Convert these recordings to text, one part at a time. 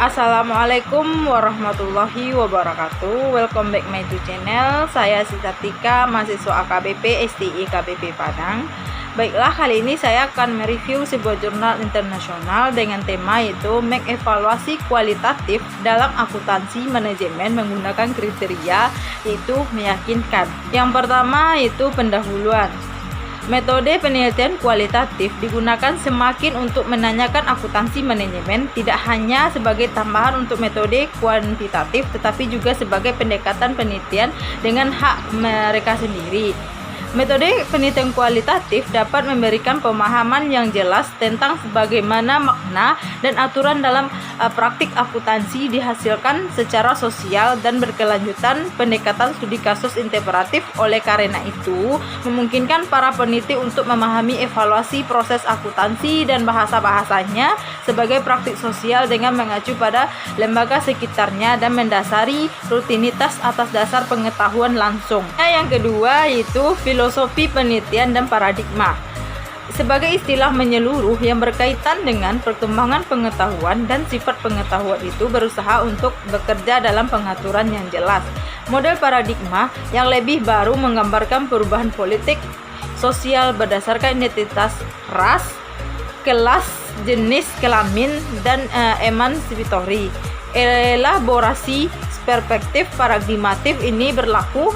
Assalamualaikum warahmatullahi wabarakatuh. Welcome back my to channel. Saya Sita Tika, mahasiswa AKBP STI KBP Padang. Baiklah, kali ini saya akan mereview sebuah jurnal internasional dengan tema yaitu mengevaluasi kualitatif dalam akuntansi manajemen menggunakan kriteria yaitu meyakinkan. Yang pertama yaitu pendahuluan. Metode penelitian kualitatif digunakan semakin untuk menanyakan akuntansi manajemen, tidak hanya sebagai tambahan untuk metode kuantitatif, tetapi juga sebagai pendekatan penelitian dengan hak mereka sendiri. Metode penelitian kualitatif dapat memberikan pemahaman yang jelas tentang bagaimana makna dan aturan dalam praktik akuntansi dihasilkan secara sosial dan berkelanjutan. Pendekatan studi kasus interpretatif oleh karena itu memungkinkan para peneliti untuk memahami evaluasi proses akuntansi dan bahasa-bahasanya sebagai praktik sosial dengan mengacu pada lembaga sekitarnya dan mendasari rutinitas atas dasar pengetahuan langsung. Yang kedua yaitu filosofi penelitian dan paradigma. Sebagai istilah menyeluruh yang berkaitan dengan perkembangan pengetahuan dan sifat pengetahuan itu berusaha untuk bekerja dalam pengaturan yang jelas. Model paradigma yang lebih baru menggambarkan perubahan politik sosial berdasarkan identitas ras, kelas, jenis kelamin, dan emansipatory. Elaborasi perspektif paradigmatif ini berlaku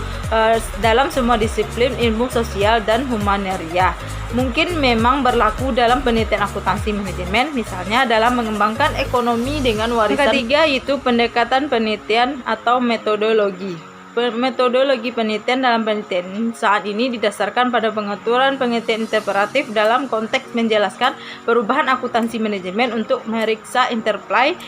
dalam semua disiplin ilmu sosial dan humanitaria. Mungkin memang berlaku dalam penelitian akuntansi manajemen, misalnya dalam mengembangkan ekonomi dengan warisan. Ketiga yaitu pendekatan penelitian atau metodologi. Metodologi penelitian dalam penelitian saat ini didasarkan pada pengaturan penelitian interpretatif dalam konteks menjelaskan perubahan akuntansi manajemen untuk meriksa interplay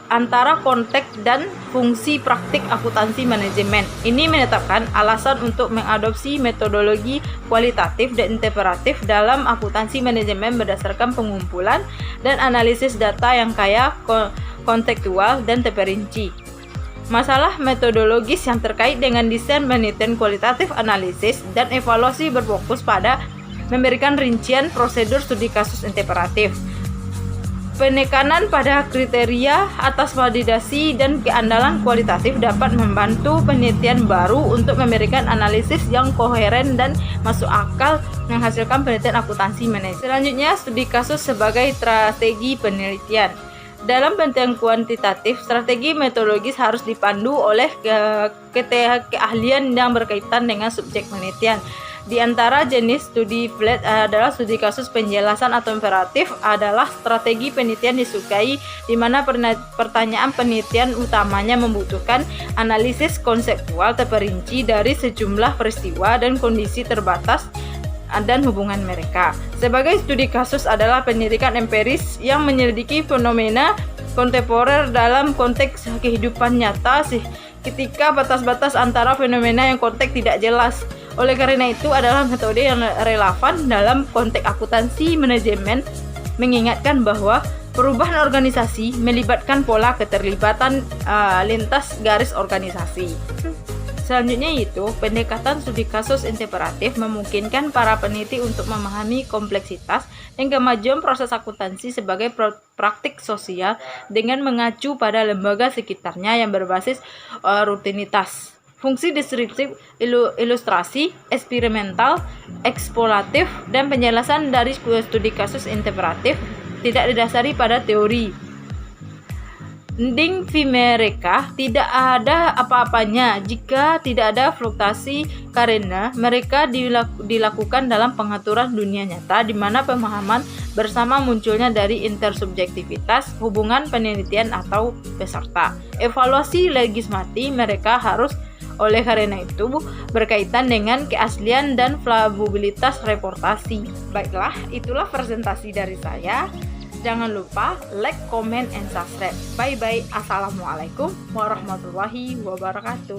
antara konteks dan fungsi praktik akuntansi manajemen. Ini menetapkan alasan untuk mengadopsi metodologi kualitatif dan interpretatif dalam akuntansi manajemen berdasarkan pengumpulan dan analisis data yang kaya, kontekstual, dan terperinci. Masalah metodologis yang terkait dengan desain penelitian kualitatif, analisis, dan evaluasi berfokus pada memberikan rincian prosedur studi kasus interpretatif. Penekanan pada kriteria atas validasi dan keandalan kualitatif dapat membantu penelitian baru untuk memberikan analisis yang koheren dan masuk akal menghasilkan penelitian akuntansi manajemen. Selanjutnya, studi kasus sebagai strategi penelitian. Dalam penelitian kuantitatif, strategi metodologis harus dipandu oleh keahlian yang berkaitan dengan subjek penelitian. Di antara jenis studi flat adalah studi kasus penjelasan atau imperatif adalah strategi penelitian disukai di mana pertanyaan penelitian utamanya membutuhkan analisis konseptual terperinci dari sejumlah peristiwa dan kondisi terbatas dan hubungan mereka. Sebagai studi kasus adalah penyelidikan empiris yang menyelidiki fenomena kontemporer dalam konteks kehidupan nyata ketika batas-batas antara fenomena yang konteks tidak jelas. Oleh karena itu adalah metode yang relevan dalam konteks akuntansi manajemen, mengingatkan bahwa perubahan organisasi melibatkan pola keterlibatan lintas garis organisasi. Selanjutnya yaitu pendekatan studi kasus interpretatif memungkinkan para peneliti untuk memahami kompleksitas dan kemajuan proses akuntansi sebagai praktik sosial dengan mengacu pada lembaga sekitarnya yang berbasis rutinitas. Fungsi deskriptif, ilustrasi, eksperimental, eksploratif, dan penjelasan dari studi kasus interpretatif tidak didasari pada teori. Ding mereka tidak ada apa-apanya jika tidak ada fluktuasi karena mereka dilakukan dalam pengaturan dunia nyata di mana pemahaman bersama munculnya dari intersubjektivitas hubungan penelitian atau peserta. Evaluasi legislatif mereka harus oleh karena itu berkaitan dengan keaslian dan plausibilitas reportasi. Baiklah, itulah presentasi dari saya. Jangan lupa like, comment, and subscribe. Bye bye. Assalamualaikum warahmatullahi wabarakatuh.